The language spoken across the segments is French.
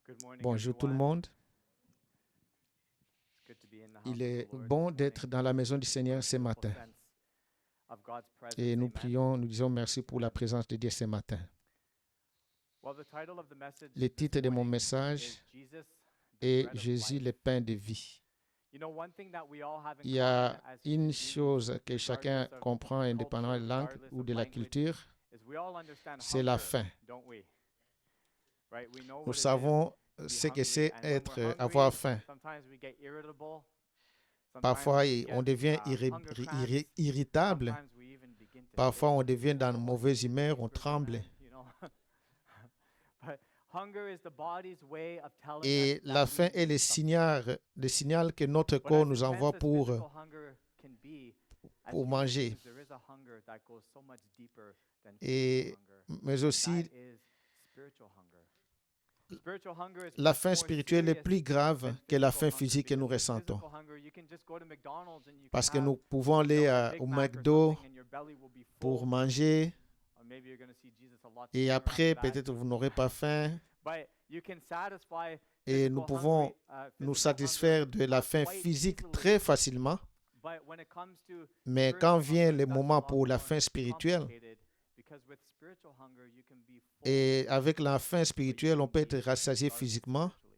Good morning, Bonjour tout le everyone. monde. It's good to be in the house Il of est the Lord bon this d'être morning. dans la maison du Seigneur ce Beautiful matin. sense of God's presence. Et nous Amen. prions, nous disons merci pour la présence de Dieu ce matin. Well, the title of the message Le this titre de mon morning is message Jesus, the est bread of Jésus, life. le pain de vie. You know, one thing that we all have in Il y common a as une human chose beings, que chacun regardless of comprend indépendamment de culture, la langue regardless ou of de la language, culture, is we all understand c'est la hunger, faim. don't we? Right? We know Nous what it is savons to be ce que hungry, c'est and when we're avoir hungry, faim. sometimes we get irritable. Sometimes Parfois, we on get devient hunger cramps. irritable. Sometimes we even begin to Parfois, shake. on devient dans une Oh, mauvaise humeur, on jeepers, tremble. man, you know. But hunger is the body's way of telling us Et that la we faim est need something. le signal que notre But corps as nous intense envoie as physical hunger can be, as pour human manger. beings, there is a hunger that goes so much deeper than physical Et, hunger. mais And aussi, that is spiritual hunger. Spiritual hunger is la much faim more spirituelle est serious plus grave than que la physical faim hunger, physique que nous because with ressentons. physical hunger, you can just go to McDonald's and you can Parce que have, nous pouvons you know, aller a Big au Mac or McDo something and your belly will be pour full. manger Or maybe you're going to see Jesus a lot et sooner après, after that. peut-être vous n'aurez pas faim But you can satisfy et nous physical pouvons nous physical satisfaire hunger, de la faim quite physique easily. très facilement. But when it comes to Mais quand spiritual vient hunger, le that's a moment lot pour la more faim spirituelle, complicated, because with spiritual hunger, you can be full et avec la physically, faim but spirituelle, you on can peut be être rassasié starving physiquement spiritually.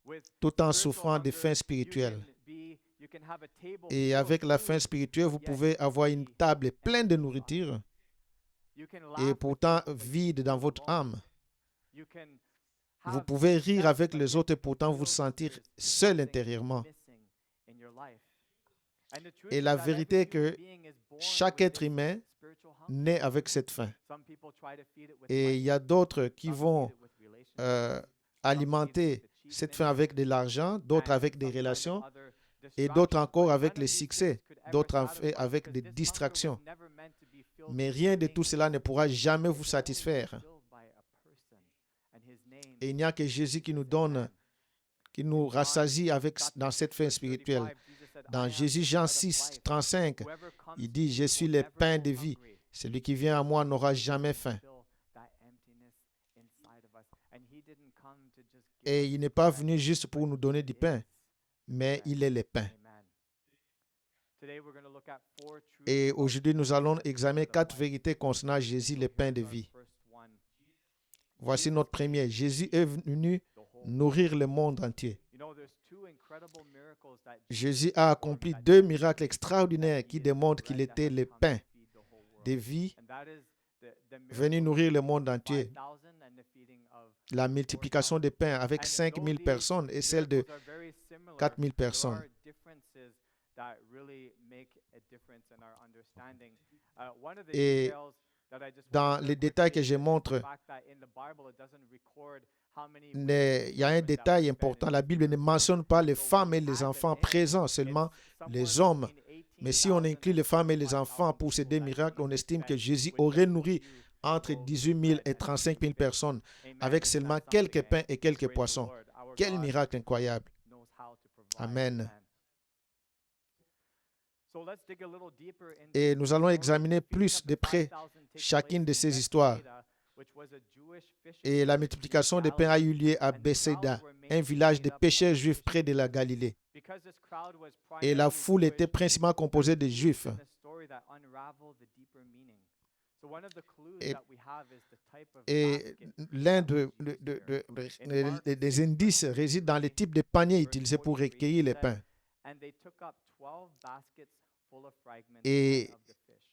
With tout en spiritual souffrant de hunger, faim spirituelle. you can have a table Et full of avec la faim food, spirituelle, vous but yet pouvez you can avoir une be table pleine de empty inside. nourriture You can et laugh with pourtant people, but you vide dans feel votre alone. âme. You can Vous have pouvez rire success, avec but les yet autres et you pourtant vous feel that sentir there's seul something intérieurement. missing in your life. And the truth Et is la that vérité est every human que being is born chaque with être this humain spiritual hunger. naît avec cette faim. Some people try to feed it with Et il y money, a d'autres qui some feed vont it with relationships, euh, some feed it alimenter with cette achievements, faim avec de l'argent, d'autres and avec des sometimes with relations, other et d'autres distractions. encore But avec none les of these things succès, could ever d'autres satisfy, avec because des this hunger was distractions. never meant to be filled Mais with rien de things. tout cela ne pourra jamais It vous can only be satisfaire. filled by a person, and his name Et il n'y a que Jésus is qui nous this donne, man. qui nous In John rassasie dans chapter cette 6, faim verse spirituelle. 35, Jesus said, I Dans am Jésus, the Jean bread of 6, life. 35, Whoever comes il to dit, me je suis will le never pain go de vie. hungry. Celui qui vient à moi n'aura Jesus jamais can faim. fill that emptiness inside of us. And he didn't come to just give Et us il n'est pas bread, venu juste pour but nous donner he du pain, is mais bread. il est le pain. Amen. Today we're going to look at 4 truths Et about aujourd'hui, nous allons Jesus, the examiner bread of 4 life. vérités concernant Jésus, So le pain here's de our vie. first one. Voici Jesus notre came premier. Jésus est venu the whole nourrir le monde entier. You know, there's 2 incredible miracles that Jésus Jesus a performed accompli that 2 demonstrate miracles that extraordinaires he qui is the démontrent qu'il bread that était has le come to pain feed the whole world. de vie And that is the venu miracle of nourrir le feeding monde the entier. 5,000 and the feeding of La multiplication des pains avec 5000 personnes et celle de miracles are very similar. 4000 There personnes. are differences that really make a difference in our understanding. One of the Et details that I just want dans to les share détails quickly que je is the montre, fact that in the Bible it doesn't record how many women and il y a un children that détail were fed important. in La this Bible ne miracle. mentionne pas les So when femmes we et les add them enfants in, présents, seulement it's somewhere les hommes. between Mais si on 18,000 inclut les and femmes et les enfants 25,000 pour ces deux people that miracles, on Jesus estime que fed Jésus with aurait just a nourri few entre loaves 18 of 000 bread et and a 35 few 000 fish. personnes Amen. avec Isn't seulement that something? quelques pains et quelques Praise the poissons. Lord. Our Quel God miracle incroyable. knows how to provide. Amen. Amen. So let's dig a little deeper into Et this nous allons story. examiner The feeding plus of the de près 5,000 takes chacune de place in ces histoires. Bethsaida, which was a Jewish fishing Et la village in multiplication des pains a eu lieu à Galilee. And the crowd Bethsaida, were un mainly village de made up of pêcheurs juifs fishing près de la villagers. Galilée. Because this crowd was Et la primarily foule était Jewish, principalement composée de there's clues juifs. in the story that unravel the deeper meaning. So one of the clues Et- that we have is the type of Et basket l'un that was used there. In Mark des 6, indices verse réside dans le 43, type de panier verse utilisé pour 43, recueillir les says, pains. And they took up 12 baskets full of fragments Et, and of the fish.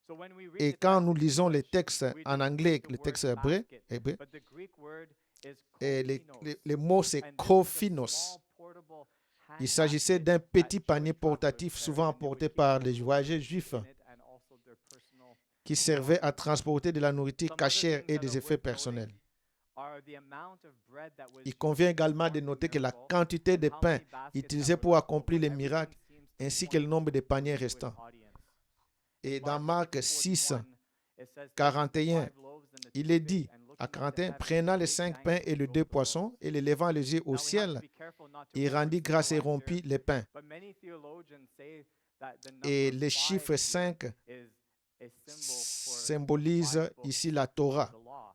So when we read et the quand text nous in lisons les English, textes we en just anglais, read the les word textes hébreux, basket, but the Greek word is et kophinos. les mots c'est And this is a kophinos. small portable hand Il s'agissait basket d'un that petit Jewish panier travelers portatif carried, souvent and they would emporté keep par their les food voyageurs juifs in it and also their personal qui servaient à belongings. transporter de la nourriture Some other cachère things et that des are effets worth personnels. noting are the amount of bread that was Il convient used to également de perform the noter que la miracle quantité and de how pain many baskets that utilisée were pour left accomplir over. les Everything miracles seems to ainsi que point le nombre de to the paniers Jewish restants. audience. Et In dans Mark Marc 6, 6:41, it says, taking the 41, 5 loaves and the il 2 est fish dit and à looking up to 41, heaven, prenant he les gave 5 thanks pains and et he les broke 2 the loaves. poissons et les levant les yeux au Now we have to ciel, be careful not to il rendit grâce et oversimplify rompit here, les pains. but many theologians say that the Et number le 5 chiffre here 5 is a symbol for the symbolise five books ici la of Torah, the law.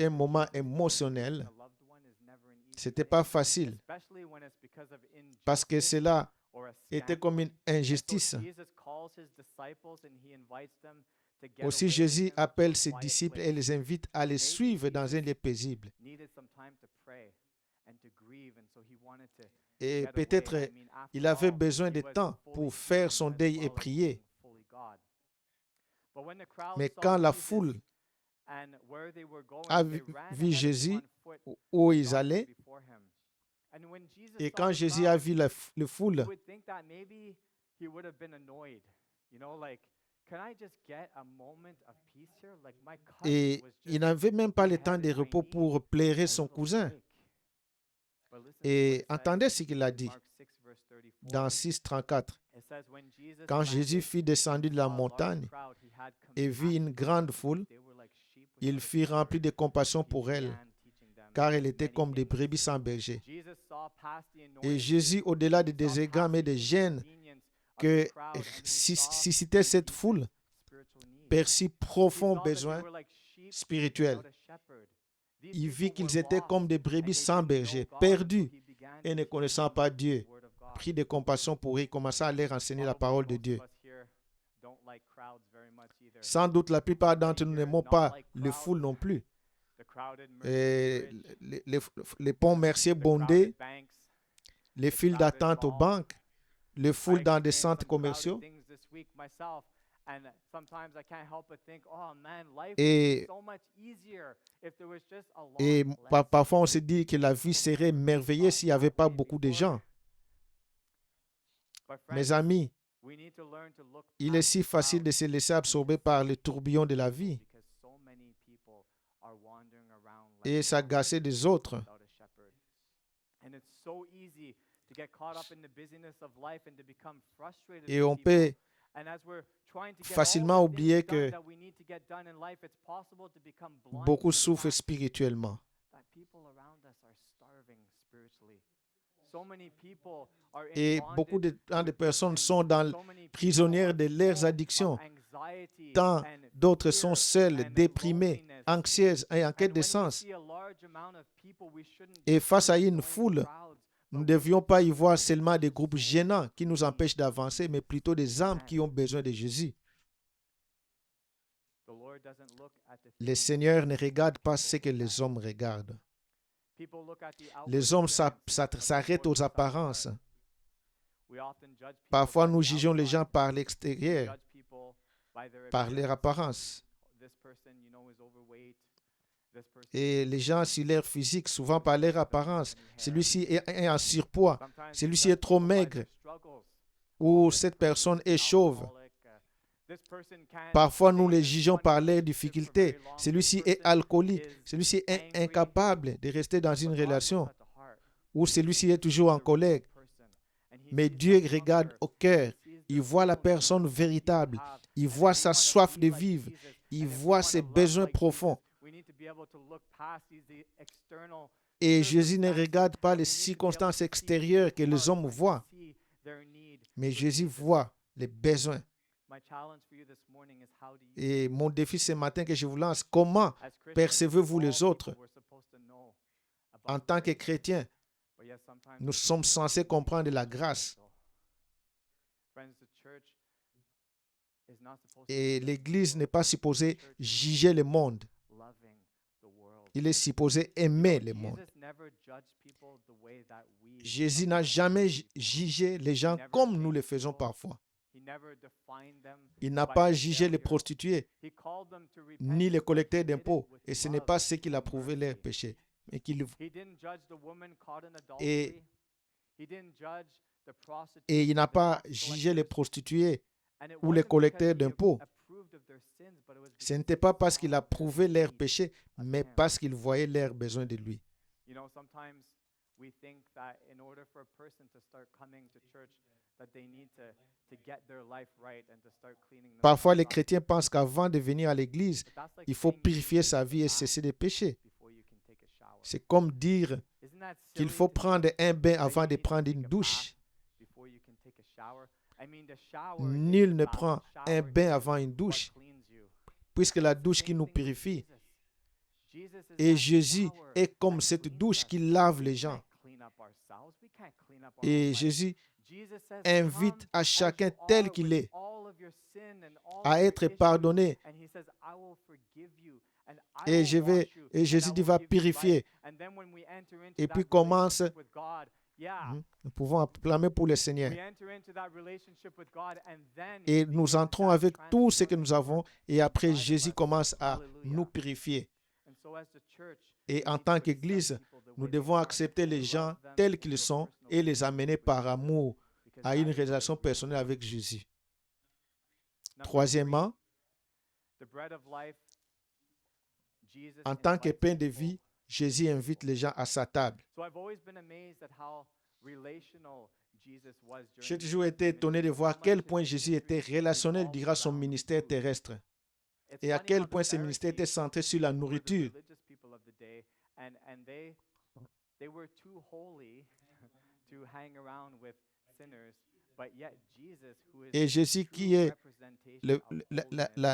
un moment émotionnel. a loved one is never an easy Ce n'était thing, pas facile especially when it's because of parce que injustice cela or a était scandal. comme une And so injustice. Jesus calls his disciples and he invites them to get Aussi, away with Jésus him to appelle a ses quiet disciples place. et les invite à les suivre dans un lieu paisible. Needed some time to pray Et peut-être il avait besoin de temps pour faire son deuil et prier. Mais quand la foule a vu Jésus, où ils allaient, et quand Jésus a vu la foule, et il n'avait même pas le temps de repos pour plairer son cousin. Et entendez ce qu'il a dit dans 6:34. Quand Jésus fut descendu de la montagne et vit une grande foule, il fut rempli de compassion pour elle, car elle était comme des brebis sans berger. Et Jésus, au-delà des désagréments et des gênes que suscitait cette foule, perçut profond besoin spirituel. Il vit qu'ils étaient comme des brebis sans berger, perdus et ne connaissant pas Dieu. Pris de compassion pour eux, il commença à leur enseigner la parole de Dieu. Sans doute, la plupart d'entre nous n'aimons pas les foules non plus. Et les ponts Mercier bondés, les files d'attente aux banques, les foules dans des centres commerciaux. Et parfois, on se dit que la vie serait merveilleuse s'il n'y avait pas beaucoup de gens. Mes amis, il est si facile de se laisser absorber par le tourbillon de la vie et s'agacer des autres. Et on peut facilement oublier que beaucoup souffrent spirituellement. Et beaucoup de personnes sont prisonnières de leurs addictions. Tant d'autres sont seules, déprimées, anxieuses et en quête de sens. Et face à une foule, nous ne devions pas y voir seulement des groupes gênants qui nous empêchent d'avancer, mais plutôt des âmes qui ont besoin de Jésus. Le Seigneur ne regarde pas ce que les hommes regardent. Les hommes s'arrêtent aux apparences. Parfois, nous jugeons les gens par l'extérieur, par leur apparence. Et les gens, sur leur physique, souvent par leur apparence. Celui-ci est en surpoids. Celui-ci est trop maigre. Ou cette personne est chauve. Parfois, nous les jugeons par leurs difficultés. Celui-ci est alcoolique. Celui-ci est incapable de rester dans une relation. Ou celui-ci est toujours en colère. Mais Dieu regarde au cœur. Il voit la personne véritable. Il voit sa soif de vivre. Il voit ses besoins profonds. Et Jésus ne regarde pas les circonstances extérieures que les hommes voient. Mais Jésus voit les besoins. Et mon défi ce matin que je vous lance, comment percevez-vous les autres? En tant que chrétiens, nous sommes censés comprendre la grâce. Et l'Église n'est pas supposée juger le monde. Il est supposé aimer le monde. Jésus n'a jamais jugé les gens comme nous le faisons parfois. Il n'a pas jugé les prostituées, ni les collecteurs d'impôts. Et ce n'est pas ce qu'il a prouvé leur péché. Et il n'a pas jugé les prostituées ou les collecteurs d'impôts. Ce n'était pas parce qu'il a prouvé leur péché, mais parce qu'il voyait leurs besoins de lui. Parfois, les chrétiens pensent qu'avant de venir à l'église, il faut purifier sa vie et cesser de pécher. C'est comme dire qu'il faut prendre un bain avant de prendre une douche. Nul ne prend un bain avant une douche, puisque la douche qui nous purifie. Et Jésus est comme cette douche qui lave les gens. Et Jésus invite à chacun tel qu'il est à être pardonné. Et Jésus dit, va purifier. Et puis commence, nous pouvons acclamer pour le Seigneur. Et nous entrons avec tout ce que nous avons, et après Jésus commence à nous purifier. Et en tant qu'Église, nous devons accepter les gens tels qu'ils sont et les amener par amour à une relation personnelle avec Jésus. Troisièmement, en tant que pain de vie, Jésus invite les gens à sa table. J'ai toujours été étonné de voir à quel point Jésus était relationnel durant son ministère terrestre et à quel point ce ministère était centré sur la nourriture. Et Jésus, qui est le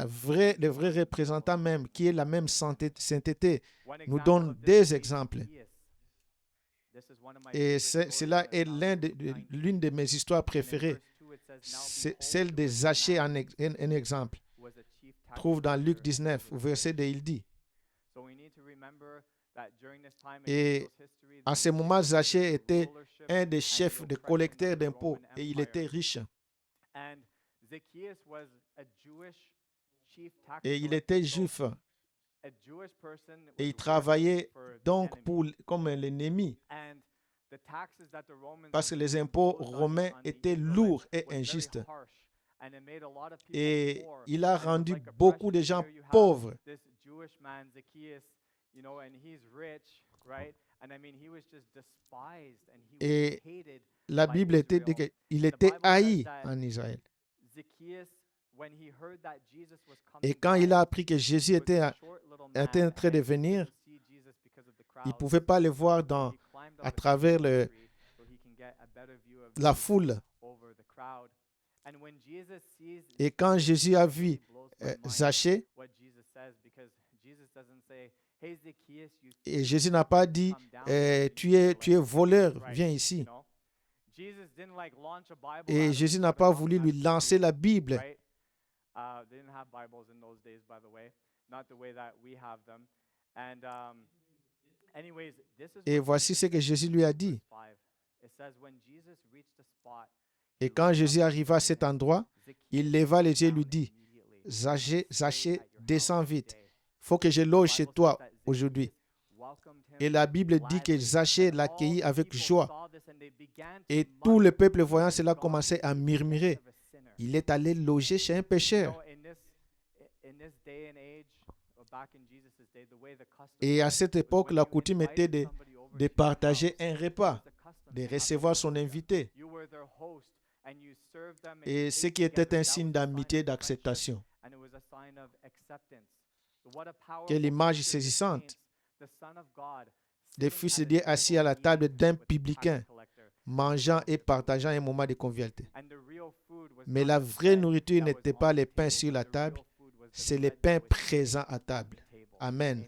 vrai représentant même, qui est la même sainteté, nous donne des exemples. Et cela est l'une de mes histoires préférées. C'est celle de Zachée, un exemple. Trouve dans Luc 19, au verset 2, il dit. Et à ce moment, Zachée était un des chefs de collecteurs d'impôts et il était riche. Et il était juif. Et il travaillait donc comme l'ennemi. Parce que les impôts romains étaient lourds et injustes. Et il a rendu beaucoup de gens pauvres. Et la Bible dit qu'il était haï en Israël. Et quand il a appris que Jésus était en train de venir, il ne pouvait pas le voir à travers la foule. Et quand Jésus a vu Zachée, et Jésus n'a pas dit tu es voleur, viens ici. Et Jésus n'a pas voulu lui lancer la Bible. Et voici ce que Jésus lui a dit. Et quand Jésus arriva à cet endroit, il leva les yeux et lui dit, Zachée, descends vite. Il faut que je loge chez toi aujourd'hui. Et la Bible dit que Zachée l'accueillit avec joie. Et tout le peuple voyant cela commençait à murmurer. Il est allé loger chez un pécheur. Et à cette époque, la coutume était de partager un repas, de recevoir son invité. Et ce qui était un signe d'amitié et d'acceptation. Quelle image saisissante. Des fils de Dieu assis à la table d'un publicain, mangeant et partageant un moment de convivialité. Mais la vraie nourriture n'était pas les pains sur la table, c'est les pains présents à table. Amen.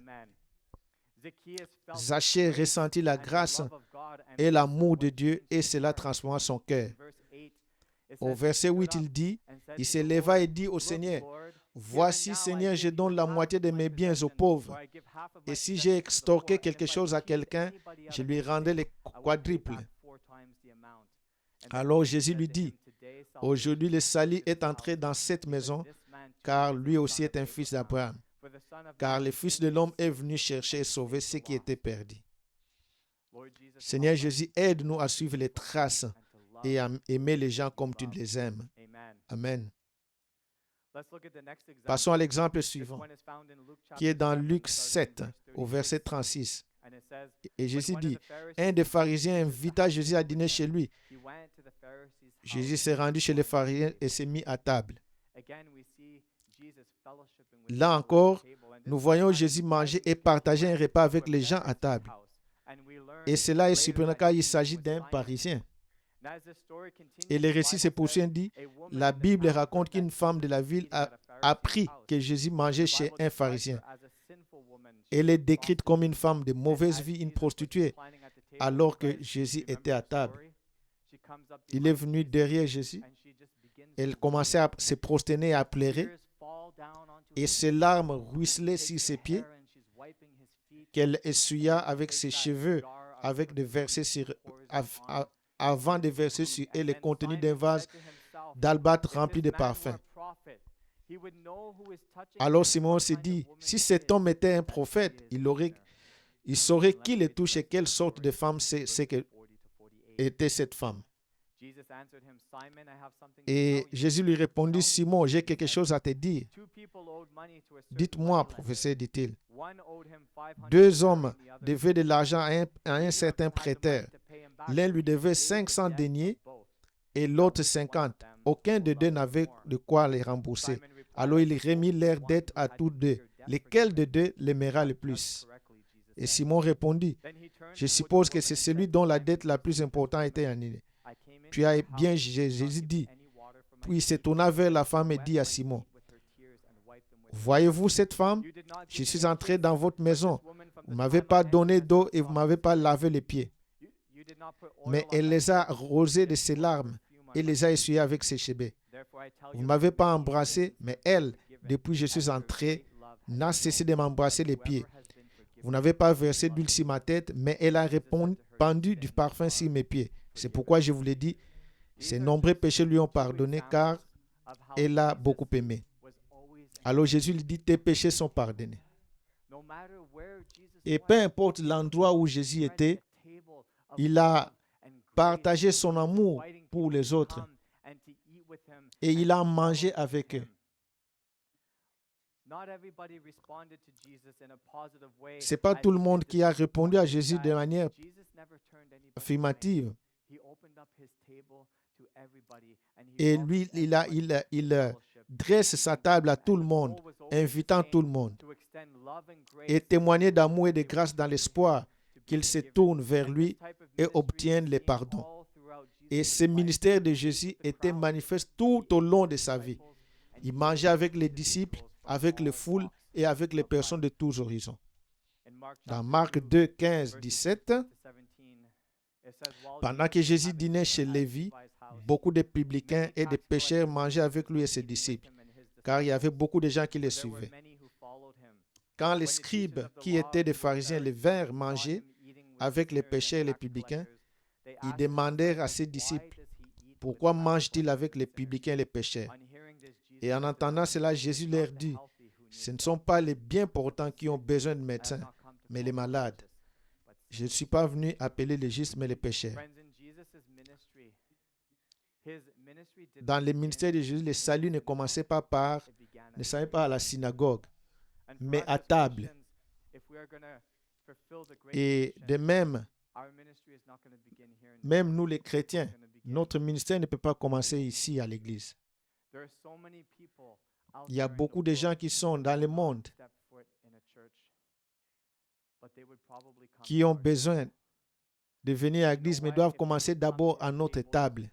Zachée ressentit la grâce et l'amour de Dieu et cela transforma son cœur. Au verset 8, il dit, il se leva et dit au Seigneur, voici Seigneur, je donne la moitié de mes biens aux pauvres. Et si j'ai extorqué quelque chose à quelqu'un, je lui rendrai le quadruple. Alors Jésus lui dit, aujourd'hui le salut est entré dans cette maison, car lui aussi est un fils d'Abraham. Car le Fils de l'homme est venu chercher et sauver ce qui était perdu. Seigneur Jésus, aide-nous à suivre les traces et à aimer les gens comme tu les aimes. Amen. Passons à l'exemple suivant, qui est dans Luc 7, au verset 36. Et Jésus dit, un des pharisiens invita Jésus à dîner chez lui. Jésus s'est rendu chez les pharisiens et s'est mis à table. Là encore, nous voyons Jésus manger et partager un repas avec les gens à table. Et cela est surprenant car il s'agit d'un Parisien. Et le récit se poursuit et dit, la Bible raconte qu'une femme de la ville a appris que Jésus mangeait chez un pharisien. Elle est décrite comme une femme de mauvaise vie, une prostituée, alors que Jésus était à table. Il est venu derrière Jésus. Elle commençait à se prosterner et à pleurer. Et ses larmes ruisselaient sur ses pieds. qu'elle essuya avec ses cheveux, avec de verser sur, avant de verser sur elle le contenu d'un vase d'albâtre rempli de parfums. Alors Simon s'est dit, si cet homme était un prophète, il saurait qui le touche et quelle sorte de femme était cette femme. Et Jésus lui répondit, Simon, j'ai quelque chose à te dire. Dites-moi, professeur, dit-il. 2 hommes devaient de l'argent à un certain prêteur. L'un lui devait 500 deniers et l'autre 50. Aucun de deux n'avait de quoi les rembourser. Alors il remit leur dette à tous deux. Lequel de deux l'aimera le plus? Et Simon répondit, je suppose que c'est celui dont la dette la plus importante a été annulée. Tu as bien jugé, Jésus dit. Puis il se tourna vers la femme et dit à Simon, voyez-vous cette femme? Je suis entré dans votre maison. Vous ne m'avez pas donné d'eau et vous ne m'avez pas lavé les pieds. Mais elle les a arrosés de ses larmes et les a essuyés avec ses cheveux. Vous ne m'avez pas embrassé, mais elle, depuis que je suis entré, n'a cessé de m'embrasser les pieds. Vous n'avez pas versé d'huile sur ma tête, mais elle a répandu du parfum sur mes pieds. C'est pourquoi je vous l'ai dit, ses nombreux péchés lui ont pardonné, car elle a beaucoup aimé. Alors Jésus lui dit, tes péchés sont pardonnés. Et peu importe l'endroit où Jésus était, il a partagé son amour pour les autres et il a mangé avec eux. Ce n'est pas tout le monde qui a répondu à Jésus de manière affirmative. Et lui, il dresse sa table à tout le monde, invitant tout le monde, et témoigner d'amour et de grâce dans l'espoir qu'ils se tournent vers lui et obtiennent le pardon. Et ce ministère de Jésus était manifeste tout au long de sa vie. Il mangeait avec les disciples, avec les foules et avec les personnes de tous horizons. Dans Marc 2, 15, 17, pendant que Jésus dînait chez Lévi, beaucoup de publicains et de pécheurs mangeaient avec lui et ses disciples, car il y avait beaucoup de gens qui le suivaient. Quand les scribes, qui étaient des pharisiens, les vinrent manger avec les pécheurs et les publicains, ils demandèrent à ses disciples, pourquoi mange-t-il avec les publicains et les pécheurs? Et en entendant cela, Jésus leur dit, ce ne sont pas les bien portants qui ont besoin de médecins, mais les malades. Je ne suis pas venu appeler les justes, mais les pécheurs. Dans le ministère de Jésus, le salut ne commençait pas à la synagogue, mais à table. Et de même nous les chrétiens, notre ministère ne peut pas commencer ici à l'église. Il y a beaucoup de gens qui sont dans le monde qui ont besoin de venir à l'église, mais doivent commencer d'abord à notre table.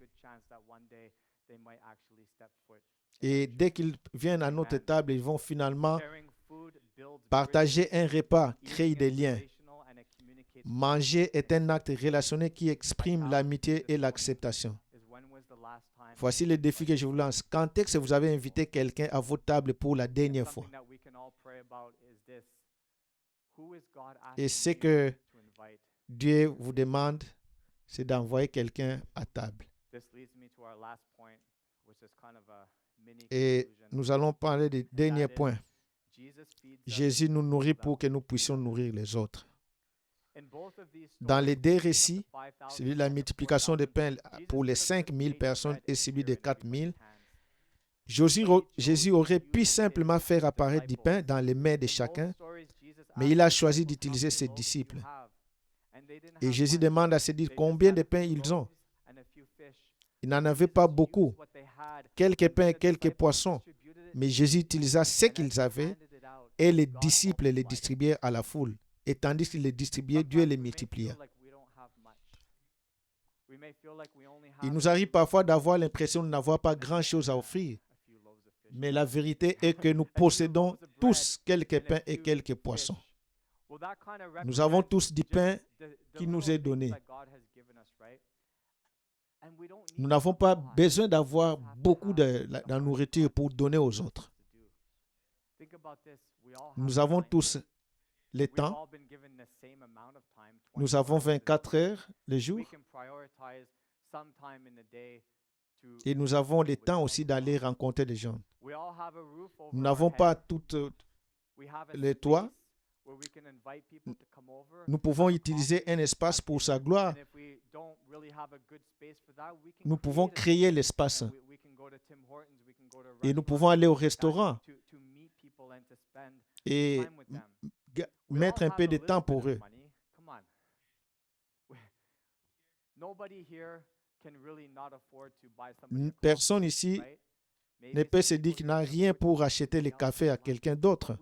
Et dès qu'ils viennent à notre table, ils vont finalement partager un repas, créer des liens. Manger est un acte relationnel qui exprime l'amitié et l'acceptation. Voici le défi que je vous lance. Quand est-ce que vous avez invité quelqu'un à votre table pour la dernière fois? Et ce que Dieu vous demande, c'est d'envoyer quelqu'un à table. Et nous allons parler du dernier point. Jésus nous nourrit pour que nous puissions nourrir les autres. Dans les deux récits, celui de la multiplication des pains pour les 5000 personnes et celui des 4000, Jésus aurait pu simplement faire apparaître du pain dans les mains de chacun, mais il a choisi d'utiliser ses disciples. Et Jésus demande à ses disciples combien de pains ils ont. Ils n'en avaient pas beaucoup, quelques pains, quelques poissons, mais Jésus utilisa ce qu'ils avaient et les disciples les distribuèrent à la foule. Et tandis qu'il les distribuait, Dieu les multiplia. Il nous arrive parfois d'avoir l'impression de n'avoir pas grand-chose à offrir. Mais la vérité est que nous possédons tous quelques pains et quelques poissons. Nous avons tous du pain qui nous est donné. Nous n'avons pas besoin d'avoir beaucoup de la nourriture pour donner aux autres. Nous avons tous les temps. Nous avons 24 heures le jour. Et nous avons le temps aussi d'aller rencontrer les gens. Nous n'avons pas tout le toit. Nous pouvons utiliser un espace pour sa gloire. Nous pouvons créer l'espace. Et nous pouvons aller au restaurant et mettre un peu de temps pour eux. Personne ici ne peut se dire qu'il n'a rien pour acheter le café à quelqu'un d'autre.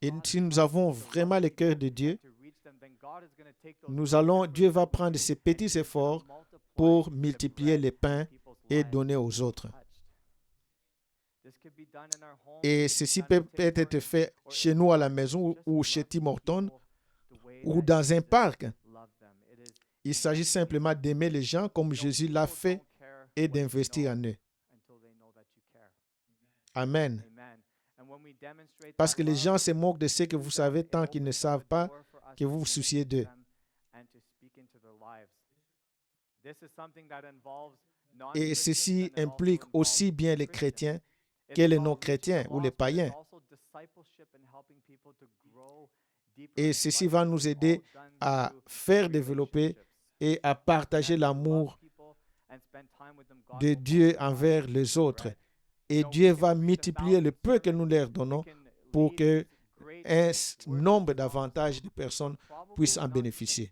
Et si nous avons vraiment le cœur de Dieu, Dieu va prendre ces petits efforts pour multiplier les pains et donner aux autres. Et ceci peut être fait chez nous à la maison ou chez Tim Hortons ou dans un parc. Il s'agit simplement d'aimer les gens comme Jésus l'a fait et d'investir en eux. Amen. Parce que les gens se moquent de ce que vous savez tant qu'ils ne savent pas que vous vous souciez d'eux. Et ceci implique aussi bien les chrétiens que les non-chrétiens ou les païens. Et ceci va nous aider à faire développer et à partager l'amour de Dieu envers les autres. Et Dieu va multiplier le peu que nous leur donnons pour que un nombre davantage de personnes puissent en bénéficier.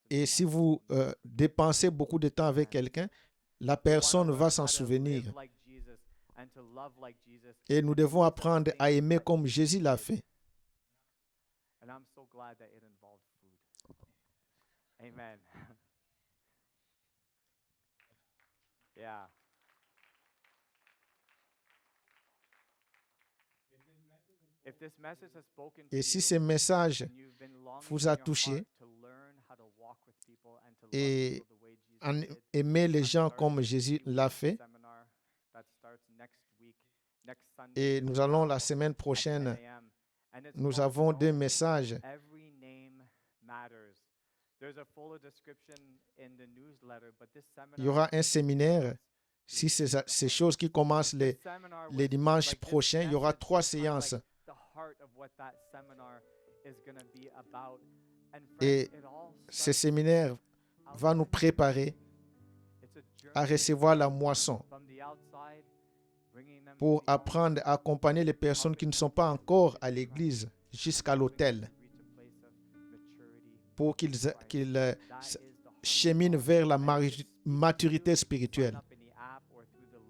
Et si vous dépensez beaucoup de temps avec quelqu'un, la personne va s'en souvenir. Et nous devons apprendre à aimer comme Jésus l'a fait. Amen. Yeah. Et si ce message vous a touché et aimer les gens comme Jésus l'a fait, et nous allons la semaine prochaine, nous avons 2 messages. Il y aura un séminaire. Si ces choses qui commencent les dimanches prochains, il y aura 3 séances. Et ce séminaire va nous préparer à recevoir la moisson pour apprendre à accompagner les personnes qui ne sont pas encore à l'église jusqu'à l'autel, pour qu'ils cheminent vers la maturité spirituelle.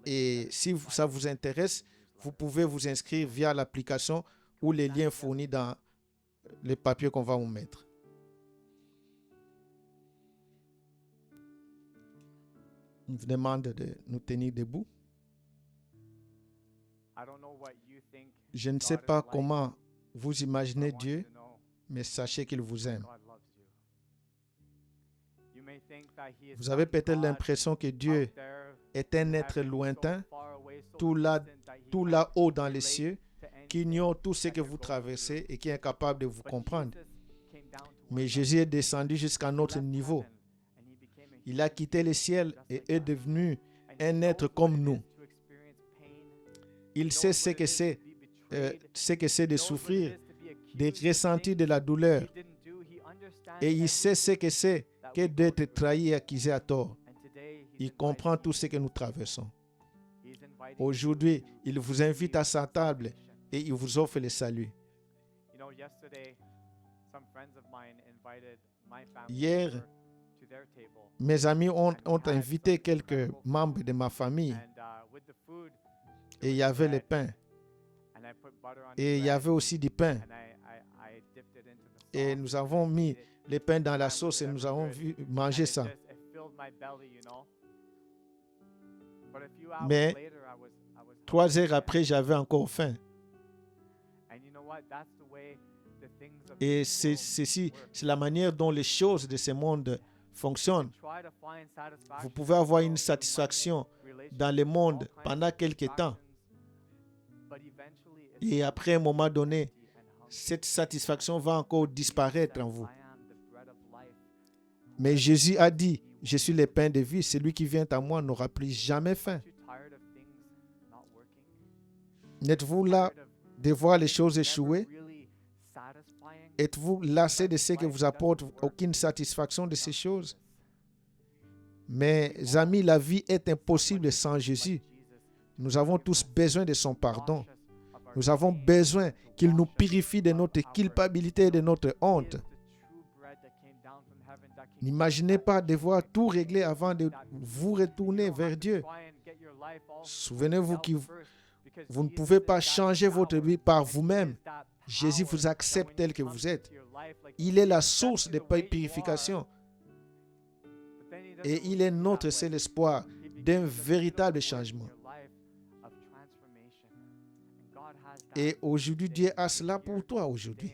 Et si ça vous intéresse, vous pouvez vous inscrire via l'application ou les liens fournis dans les papiers qu'on va vous mettre. On vous demande de nous tenir debout. Je ne sais pas comment vous imaginez Dieu, mais sachez qu'il vous aime. Vous avez peut-être l'impression que Dieu est un être lointain, tout là-haut dans les cieux, qui ignore tout ce que vous traversez et qui est incapable de vous comprendre. Mais Jésus est descendu jusqu'à notre niveau. Il a quitté le ciel et est devenu un être comme nous. Il sait ce que c'est de souffrir, de ressentir de la douleur. Et il sait ce que c'est que d'être trahi et accusé à tort. Il comprend tout ce que nous traversons. Aujourd'hui, il vous invite à sa table et il vous offre le salut. Hier, mes amis ont invité quelques membres de ma famille et il y avait le pain. Et il y avait aussi du pain. Et nous avons mis le pain dans la sauce et nous avons manger ça. Mais 3 heures après, j'avais encore faim. Et c'est la manière dont les choses de ce monde fonctionne. Vous pouvez avoir une satisfaction dans le monde pendant quelques temps. Et après un moment donné, cette satisfaction va encore disparaître en vous. Mais Jésus a dit, je suis le pain de vie, celui qui vient à moi n'aura plus jamais faim. N'êtes-vous là de voir les choses échouer? Êtes-vous lassé de ce que vous apporte aucune satisfaction de ces choses? Mes amis, la vie est impossible sans Jésus. Nous avons tous besoin de son pardon. Nous avons besoin qu'il nous purifie de notre culpabilité et de notre honte. N'imaginez pas devoir tout régler avant de vous retourner vers Dieu. Souvenez-vous que vous ne pouvez pas changer votre vie par vous-même. Jésus vous accepte tel que vous êtes. Il est la source de purification. Et il est notre seul espoir d'un véritable changement. Et aujourd'hui, Dieu a cela pour toi aujourd'hui.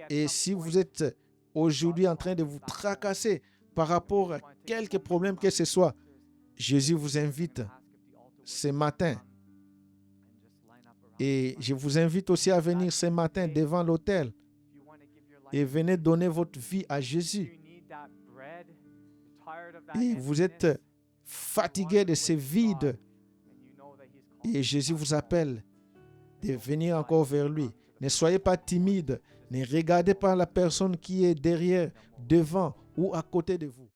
Et si vous êtes aujourd'hui en train de vous tracasser par rapport à quelque problème que ce soit, Jésus vous invite ce matin. Et je vous invite aussi à venir ce matin devant l'autel et venez donner votre vie à Jésus. Et vous êtes fatigué de ce vide. Et Jésus vous appelle de venir encore vers lui. Ne soyez pas timide. Ne regardez pas la personne qui est derrière, devant ou à côté de vous.